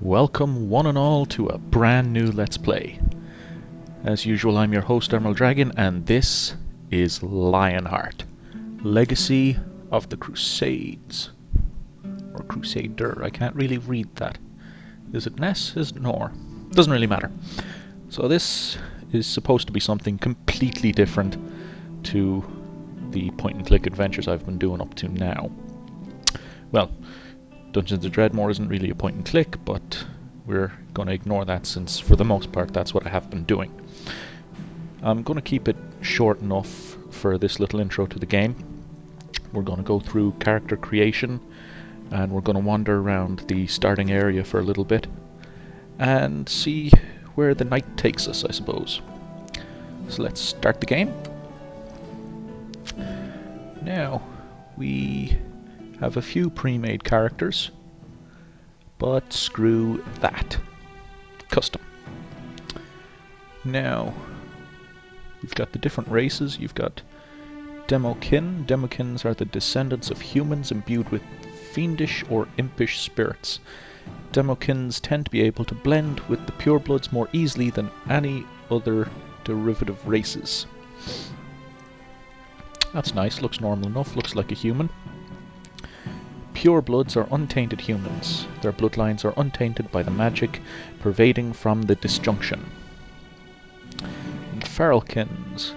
Welcome one and all to a brand new Let's Play. As usual, I'm your host Emerald Dragon, and this is Lionheart, Legacy of the Crusades. Or Crusader, I can't really read that. Is it Ness? Is it Nor? Doesn't really matter. So this is supposed to be something completely different to the point-and-click adventures I've been doing up to now. Well, Dungeons of Dreadmore isn't really a point-and-click, but we're going to ignore that since, for the most part, that's what I have been doing. I'm going to keep it short enough for this little intro to the game. We're going to go through character creation, and we're going to wander around the starting area for a little bit, and see where the night takes us, I suppose. So let's start the game. Now, we have a few pre-made characters, but screw that. Custom. Now, we've got the different races. You've got Demokin. Demokins are the descendants of humans imbued with fiendish or impish spirits. Demokins tend to be able to blend with the purebloods more easily than any other derivative races. That's nice, looks normal enough, looks like a human. Purebloods are untainted humans. Their bloodlines are untainted by the magic pervading from the disjunction. And Feralkins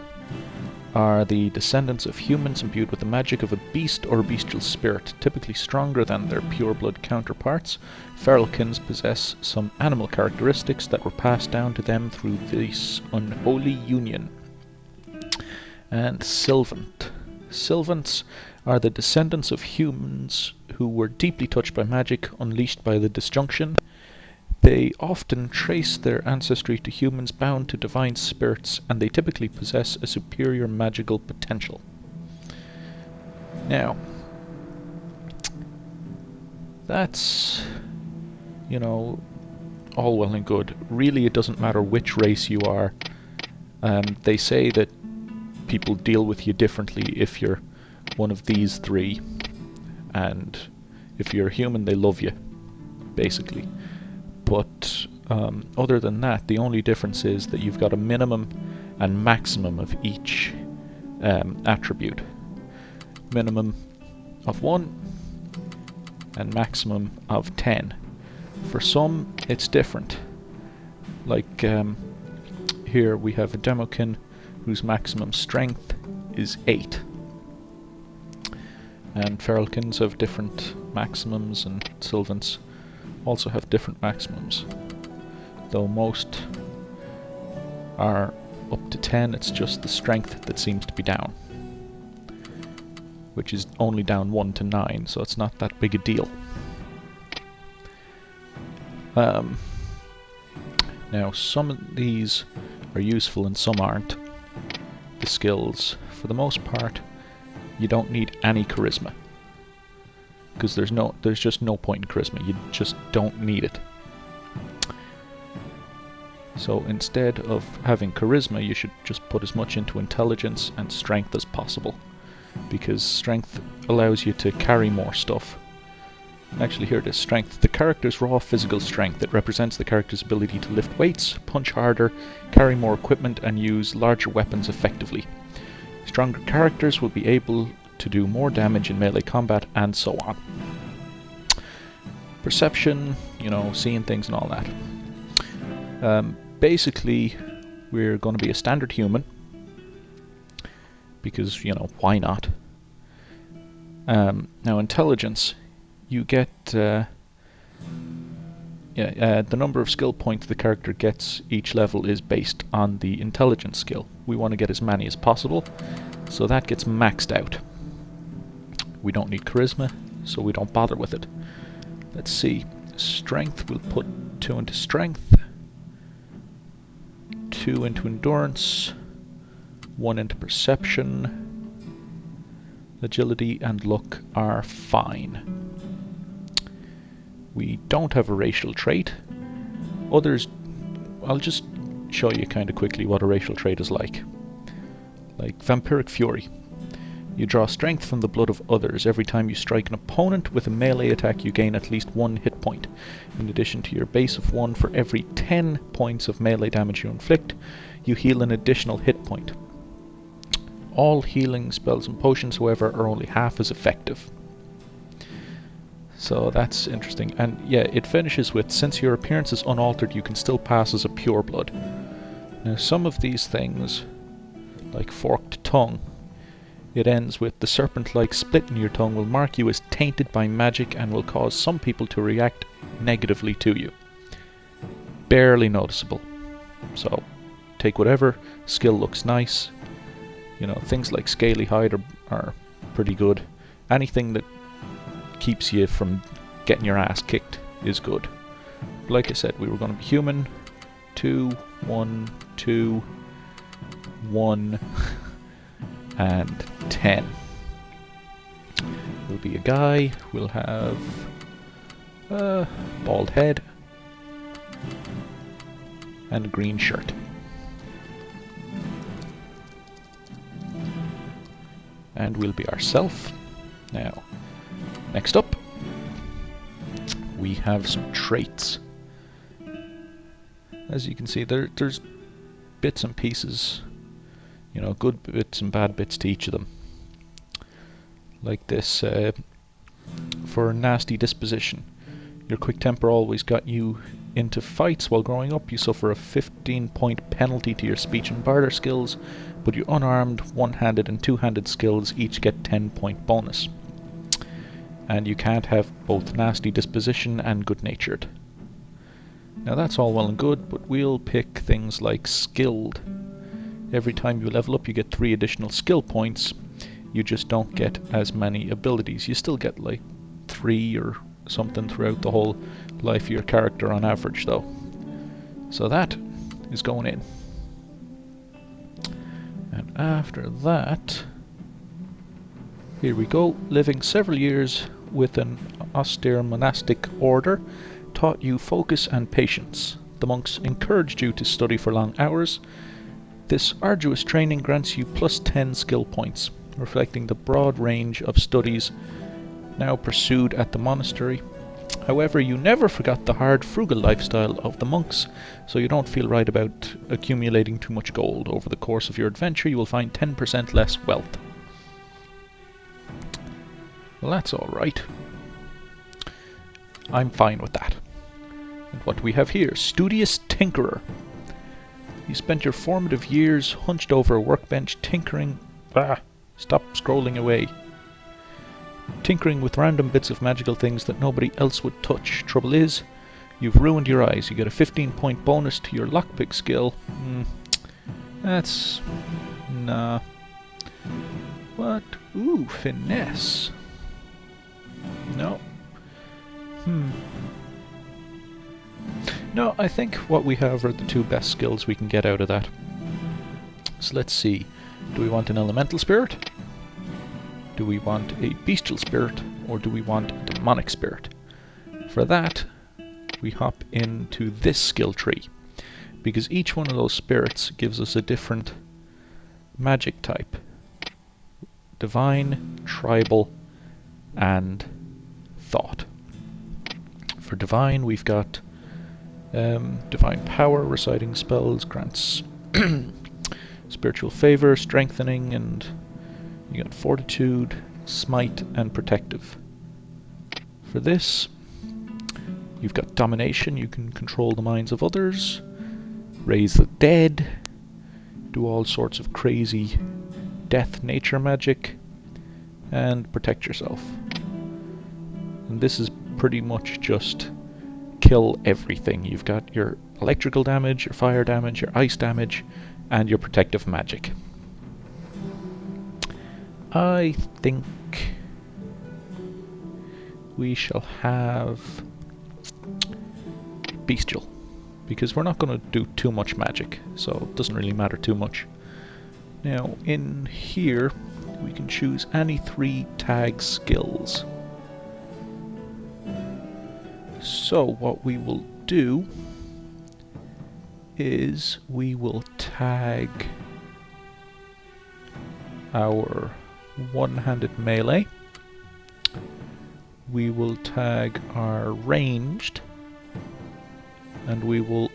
are the descendants of humans imbued with the magic of a beast or a bestial spirit, typically stronger than their pureblood counterparts. Feralkins possess some animal characteristics that were passed down to them through this unholy union. And Sylvant. Sylvants are the descendants of humans who were deeply touched by magic unleashed by the disjunction. They often trace their ancestry to humans bound to divine spirits, and they typically possess a superior magical potential. Now, that's, you know, all well and good. Really, it doesn't matter which race you are. They say that people deal with you differently if you're one of these three, and if you're a human they love you, basically. But other than that, the only difference is that you've got a minimum and maximum of each attribute. Minimum of 1 and maximum of 10. For some it's different. Like here we have a Demokin whose maximum strength is 8. And Feralkins have different maximums, and Sylvants also have different maximums. Though most are up to 10, it's just the strength that seems to be down, which is only down 1 to 9, so it's not that big a deal. Now, some of these are useful and some aren't. The skills, for the most part, you don't need any charisma, because there's just no point in charisma. You just don't need it. So instead of having charisma, you should just put as much into intelligence and strength as possible, because strength allows you to carry more stuff. Actually, here it is, strength. The character's raw physical strength. It represents the character's ability to lift weights, punch harder, carry more equipment, and use larger weapons effectively. Stronger characters will be able to do more damage in melee combat, and so on. Perception, you know, seeing things and all that. Basically, we're going to be a standard human, because, you know, why not? Now, intelligence. You get the number of skill points the character gets each level is based on the intelligence skill. We want to get as many as possible, so that gets maxed out. We don't need charisma, so we don't bother with it. Let's see. Strength, we'll put 2 into strength, 2 into endurance, 1 into perception. Agility and luck are fine. We don't have a racial trait. Others, I'll just show you kind of quickly what a racial trait is like. Like Vampiric Fury. You draw strength from the blood of others. Every time you strike an opponent with a melee attack, you gain at least 1 hit point. In addition to your base of 1, for every 10 points of melee damage you inflict, you heal an additional hit point. All healing spells and potions, however, are only half as effective. So that's interesting. And yeah, it finishes with, since your appearance is unaltered, you can still pass as a pureblood. Now some of these things, like forked tongue, it ends with, the serpent-like split in your tongue will mark you as tainted by magic and will cause some people to react negatively to you. Barely noticeable. So take whatever skill looks nice. You know, things like scaly hide are pretty good. Anything that keeps you from getting your ass kicked is good. Like I said, we were going to be human. 2, 1, 2, 1, and 10. We'll be a guy. We'll have a bald head and a green shirt. And we'll be ourself. Now, next up, we have some traits. As you can see, there's bits and pieces, you know, good bits and bad bits to each of them. Like this, for nasty disposition. Your quick temper always got you into fights while growing up. You suffer a 15-point penalty to your speech and barter skills, but your unarmed, one-handed and two-handed skills each get 10-point bonus. And you can't have both nasty disposition and good-natured. Now that's all well and good, but we'll pick things like skilled. Every time you level up you get 3 additional skill points. You just don't get as many abilities. You still get like 3 or something throughout the whole life of your character on average though. So that is going in. And after that, here we go. Living several years with an austere monastic order taught you focus and patience. The monks encouraged you to study for long hours. This arduous training grants you plus 10 skill points, reflecting the broad range of studies now pursued at the monastery. However, you never forgot the hard, frugal lifestyle of the monks, so you don't feel right about accumulating too much gold. Over the course of your adventure, you will find 10% less wealth. Well, that's alright. I'm fine with that. And what do we have here? Studious Tinkerer. You spent your formative years hunched over a workbench tinkering... Stop scrolling away. Tinkering with random bits of magical things that nobody else would touch. Trouble is, you've ruined your eyes. You get a 15-point bonus to your lockpick skill. That's... nah. What? Ooh, finesse. No. No, I think what we have are the 2 best skills we can get out of that. So let's see. Do we want an elemental spirit? Do we want a bestial spirit? Or do we want a demonic spirit? For that, we hop into this skill tree. Because each one of those spirits gives us a different magic type. Divine, tribal, and thought. For divine, we've got divine power, reciting spells, grants spiritual favor, strengthening, and you got fortitude, smite, and protective. For this, you've got domination, you can control the minds of others, raise the dead, do all sorts of crazy death nature magic, and protect yourself. And this is pretty much just kill everything. You've got your electrical damage, your fire damage, your ice damage, and your protective magic. I think we shall have bestial, because we're not going to do too much magic, so it doesn't really matter too much. Now in here we can choose any 3 tag skills. So what we will do is we will tag our one-handed melee. We will tag our ranged, and we will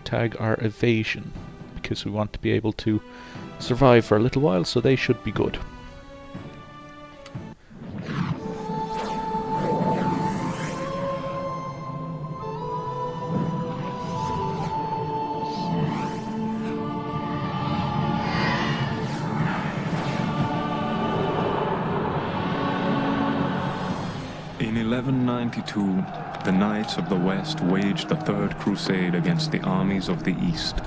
tag our evasion, because we want to be able to survive for a little while, so they should be good. In 1192, the Knights of the West waged the Third Crusade against the armies of the East.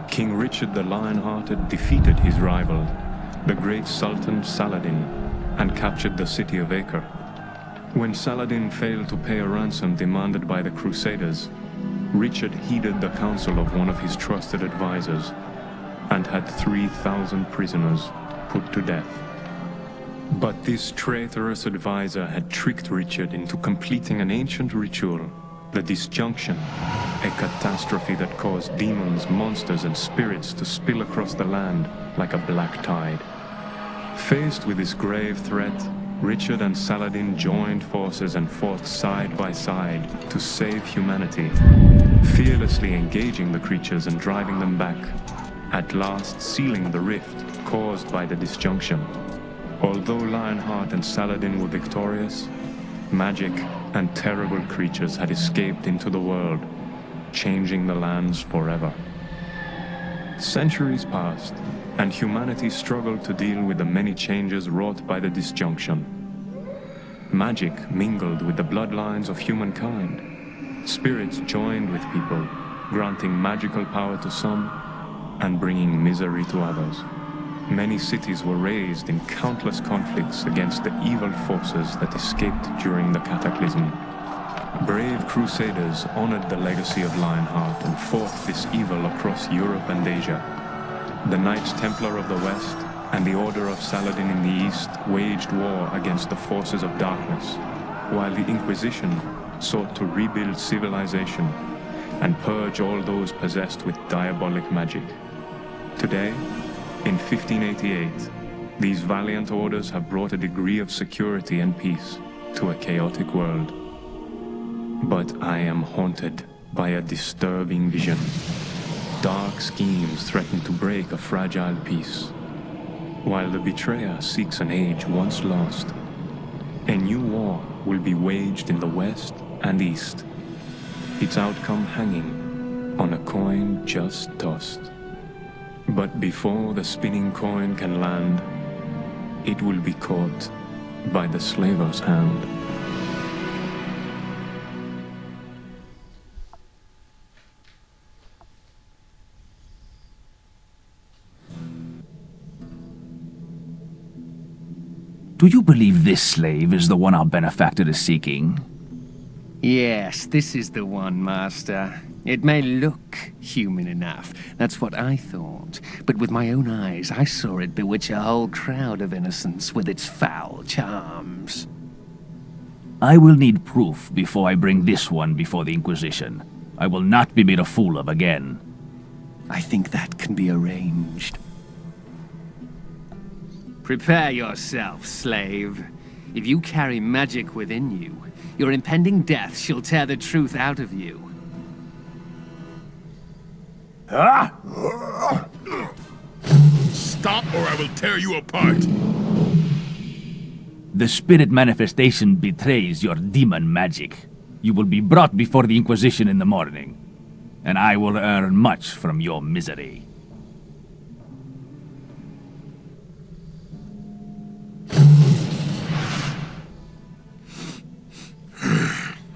King Richard the Lionhearted defeated his rival, the great Sultan Saladin, and captured the city of Acre. When Saladin failed to pay a ransom demanded by the Crusaders, Richard heeded the counsel of one of his trusted advisors and had 3,000 prisoners put to death. But this traitorous advisor had tricked Richard into completing an ancient ritual, the disjunction, a catastrophe that caused demons, monsters, and spirits to spill across the land like a black tide. Faced with this grave threat, Richard and Saladin joined forces and fought side by side to save humanity, fearlessly engaging the creatures and driving them back, at last sealing the rift caused by the disjunction. Although Lionheart and Saladin were victorious, magic and terrible creatures had escaped into the world, changing the lands forever. Centuries passed, and humanity struggled to deal with the many changes wrought by the disjunction. Magic mingled with the bloodlines of humankind. Spirits joined with people, granting magical power to some and bringing misery to others. Many cities were razed in countless conflicts against the evil forces that escaped during the cataclysm. Brave Crusaders honored the legacy of Lionheart and fought this evil across Europe and Asia. The Knights Templar of the West and the Order of Saladin in the East waged war against the forces of darkness, while the Inquisition sought to rebuild civilization and purge all those possessed with diabolic magic. Today, in 1588, these valiant orders have brought a degree of security and peace to a chaotic world. But I am haunted by a disturbing vision. Dark schemes threaten to break a fragile peace. While the betrayer seeks an age once lost, a new war will be waged in the West and East, its outcome hanging on a coin just tossed. But before the spinning coin can land, it will be caught by the slaver's hand. Do you believe this slave is the one our benefactor is seeking? Yes, this is the one, Master. It may look human enough, that's what I thought. But with my own eyes, I saw it bewitch a whole crowd of innocents with its foul charms. I will need proof before I bring this one before the Inquisition. I will not be made a fool of again. I think that can be arranged. Prepare yourself, slave. If you carry magic within you, your impending death shall tear the truth out of you. Stop or I will tear you apart! The spirit manifestation betrays your demon magic. You will be brought before the Inquisition in the morning, and I will earn much from your misery.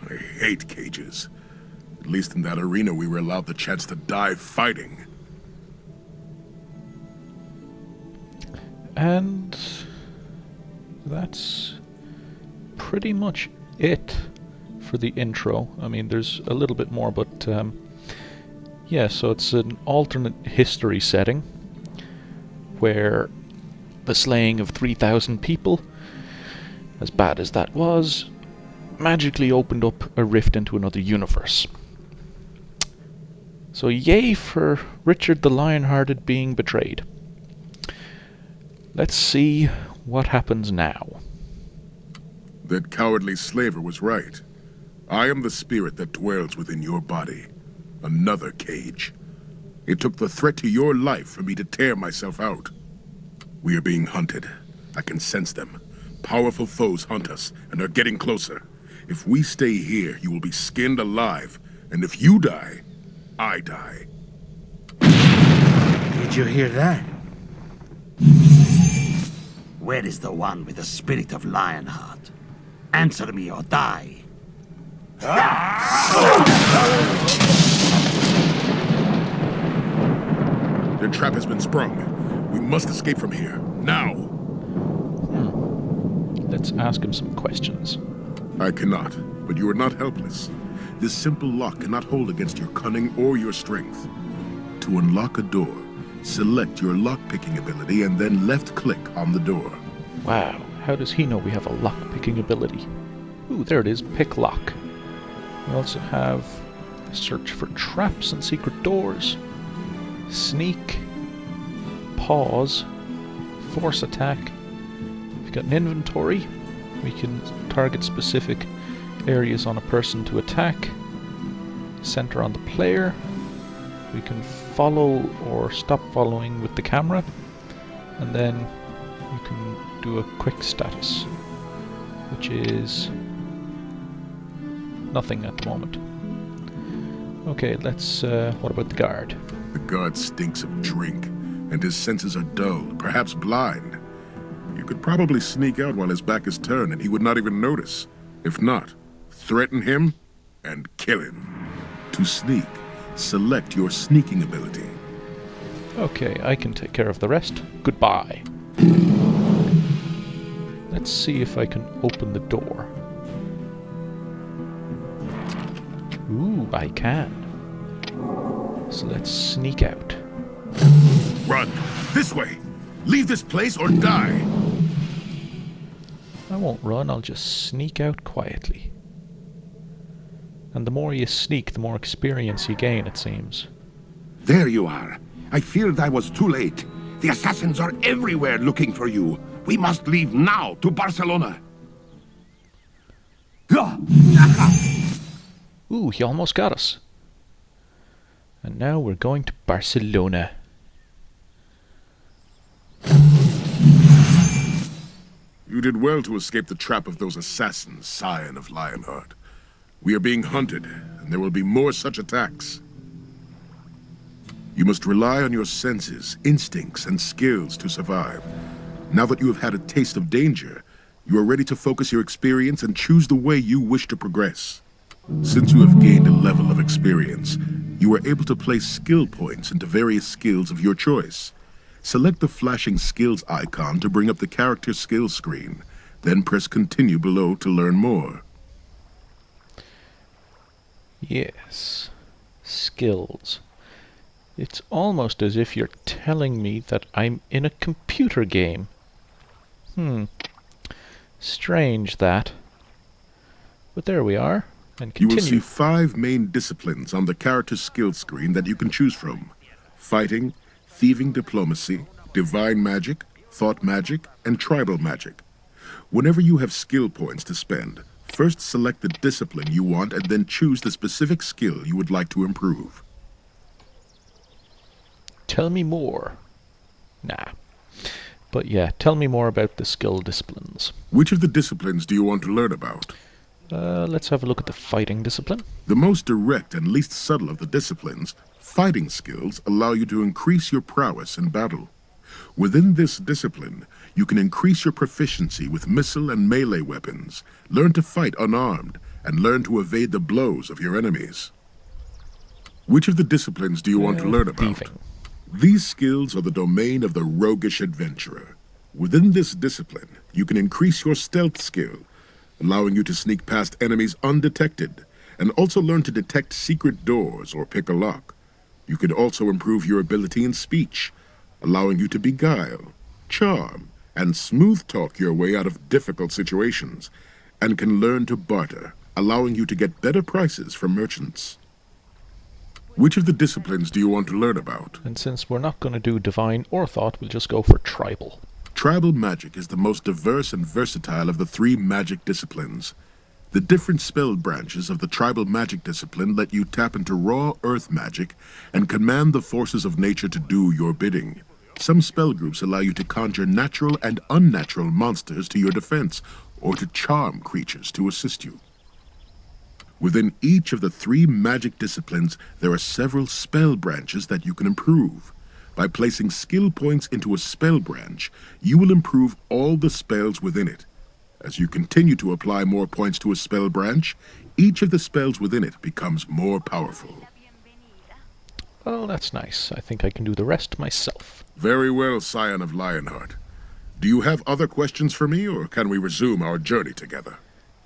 I hate cages. At least in that arena we were allowed the chance to die fighting. And that's pretty much it for the intro. I mean, there's a little bit more, but yeah, so it's an alternate history setting where the slaying of 3,000 people, as bad as that was, magically opened up a rift into another universe. So yay for Richard the Lionhearted being betrayed. Let's see what happens now. That cowardly slaver was right. I am the spirit that dwells within your body. Another cage. It took the threat to your life for me to tear myself out. We are being hunted. I can sense them. Powerful foes hunt us and are getting closer. If we stay here, you will be skinned alive. And if you die, I die. Did you hear that? Where is the one with the spirit of Lionheart? Answer me or die. Their trap has been sprung. We must escape from here, now. Let's ask him some questions. I cannot, but you are not helpless. This simple lock cannot hold against your cunning or your strength. To unlock a door, select your lock-picking ability and then left-click on the door. Wow, how does he know we have a lock-picking ability? Ooh, there it is, pick lock. We also have search for traps and secret doors, sneak, pause, force attack. We've got an inventory. We can target specific areas on a person to attack. Center on the player. We can follow or stop following with the camera. And then you can do a quick status, which is nothing at the moment. Okay, let's, what about the guard? The guard stinks of drink, and his senses are dull, perhaps blind. You could probably sneak out while his back is turned and he would not even notice. If not, threaten him and kill him. To sneak, select your sneaking ability. Okay, I can take care of the rest. Goodbye. Let's see if I can open the door. Ooh, I can. So let's sneak out. Run! This way! Leave this place or die! I won't run, I'll just sneak out quietly. And the more you sneak, the more experience you gain, it seems. There you are. I feared I was too late. The assassins are everywhere looking for you. We must leave now to Barcelona. Ooh, he almost got us. And now we're going to Barcelona. You did well to escape the trap of those assassins, scion of Lionheart. We are being hunted, and there will be more such attacks. You must rely on your senses, instincts, and skills to survive. Now that you have had a taste of danger, you are ready to focus your experience and choose the way you wish to progress. Since you have gained a level of experience, you are able to place skill points into various skills of your choice. Select the flashing skills icon to bring up the character skills screen, then press continue below to learn more. Yes, skills. It's almost as if you're telling me that I'm in a computer game. Strange that. But there we are. And You continue. will see 5 main disciplines on the character skills screen that you can choose from. Fighting, thieving diplomacy, divine magic, thought magic, and tribal magic. Whenever you have skill points to spend, first select the discipline you want and then choose the specific skill you would like to improve. Tell me more. Nah. But yeah, tell me more about the skill disciplines. Which of the disciplines do you want to learn about? Let's have a look at the fighting discipline. The most direct and least subtle of the disciplines, fighting skills allow you to increase your prowess in battle. Within this discipline, you can increase your proficiency with missile and melee weapons, learn to fight unarmed, and learn to evade the blows of your enemies. Which of the disciplines do you want to learn about? Thieving. These skills are the domain of the roguish adventurer. Within this discipline, you can increase your stealth skill, allowing you to sneak past enemies undetected, and also learn to detect secret doors or pick a lock. You can also improve your ability in speech, allowing you to beguile, charm, and smooth talk your way out of difficult situations, and can learn to barter, allowing you to get better prices from merchants. Which of the disciplines do you want to learn about? And since we're not going to do divine or thought, we'll just go for tribal. Tribal magic is the most diverse and versatile of the three magic disciplines. The different spell branches of the tribal magic discipline let you tap into raw earth magic and command the forces of nature to do your bidding. Some spell groups allow you to conjure natural and unnatural monsters to your defense, or to charm creatures to assist you. Within each of the three magic disciplines, there are several spell branches that you can improve. By placing skill points into a spell branch, you will improve all the spells within it. As you continue to apply more points to a spell branch, each of the spells within it becomes more powerful. Well, that's nice. I think I can do the rest myself. Very well, Scion of Lionheart. Do you have other questions for me, or can we resume our journey together?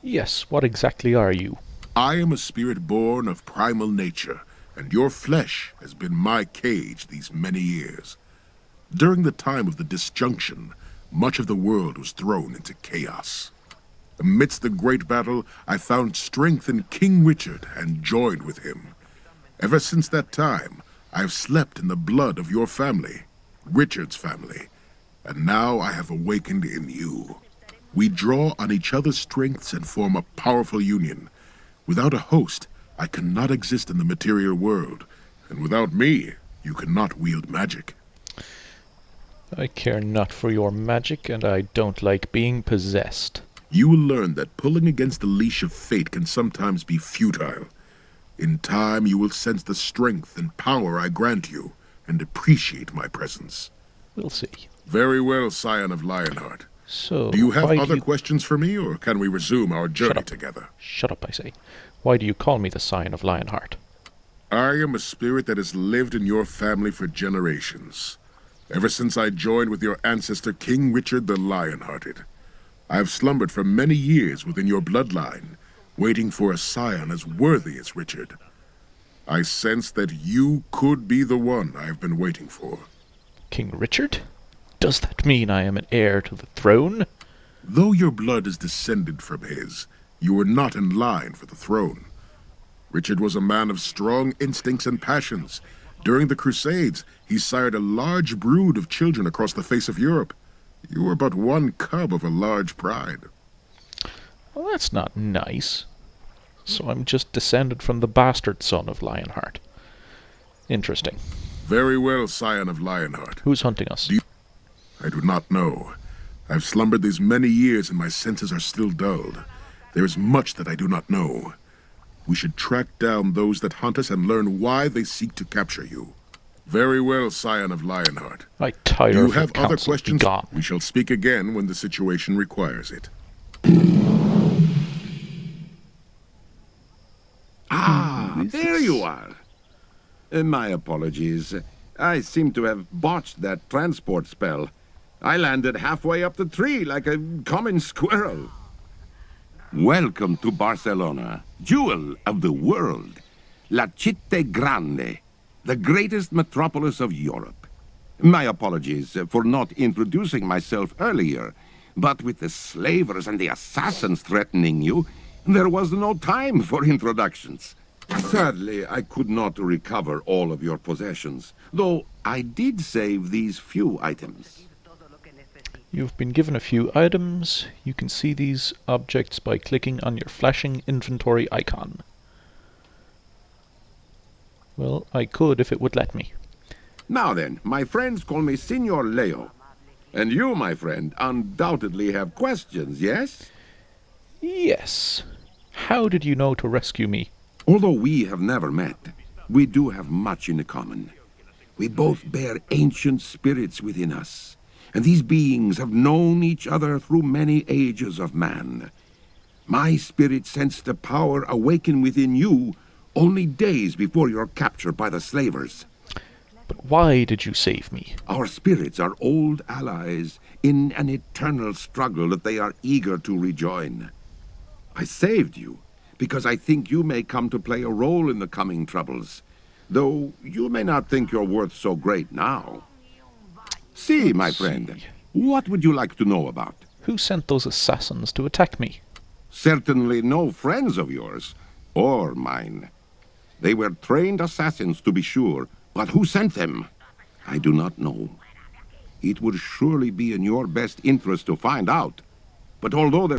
Yes, what exactly are you? I am a spirit born of primal nature, and your flesh has been my cage these many years. During the time of the disjunction, much of the world was thrown into chaos. Amidst the great battle, I found strength in King Richard and joined with him. Ever since that time, I've slept in the blood of your family, Richard's family, and now I have awakened in you. We draw on each other's strengths and form a powerful union. Without a host, I cannot exist in the material world, and without me, you cannot wield magic. I care not for your magic, and I don't like being possessed. You will learn that pulling against the leash of fate can sometimes be futile. In time, you will sense the strength and power I grant you, and appreciate my presence. We'll see. Very well, Scion of Lionheart. So, do you have other questions for me, or can we resume our journey together? Shut up, I say. Why do you call me the Scion of Lionheart? I am a spirit that has lived in your family for generations. Ever since I joined with your ancestor King Richard the Lionhearted. I have slumbered for many years within your bloodline, waiting for a scion as worthy as Richard. I sense that you could be the one I have been waiting for. King Richard? Does that mean I am an heir to the throne? Though your blood is descended from his, you are not in line for the throne. Richard was a man of strong instincts and passions. During the Crusades, he sired a large brood of children across the face of Europe. You were but one cub of a large pride. Well, that's not nice. So I'm just descended from the bastard son of Lionheart. Interesting. Very well, Scion of Lionheart. Who's hunting us? I do not know. I've slumbered these many years and my senses are still dulled. There is much that I do not know. We should track down those that hunt us and learn why they seek to capture you. Very well, Scion of Lionheart. I tire Do you of your have other counsel. questions? Be gone. We shall speak again when the situation requires it. There you are. My apologies. I seem to have botched that transport spell. I landed halfway up the tree like a common squirrel. Welcome to Barcelona, jewel of the world. La Città Grande, the greatest metropolis of Europe. My apologies for not introducing myself earlier, but with the slavers and the assassins threatening you, there was no time for introductions. Sadly, I could not recover all of your possessions, though I did save these few items. You've been given a few items. You can see these objects by clicking on your flashing inventory icon. Well, I could if it would let me. Now then, my friends call me Signor Leo. And you, my friend, undoubtedly have questions, yes? Yes. How did you know to rescue me? Although we have never met, we do have much in common. We both bear ancient spirits within us, and these beings have known each other through many ages of man. My spirit sensed the power awaken within you only days before your capture by the slavers. But why did you save me? Our spirits are old allies in an eternal struggle that they are eager to rejoin. I saved you because I think you may come to play a role in the coming troubles, though you may not think you're worth so great now. See, my friend, what would you like to know about? Who sent those assassins to attack me? Certainly no friends of yours, or mine. They were trained assassins, to be sure, but who sent them? I do not know. It would surely be in your best interest to find out. But although there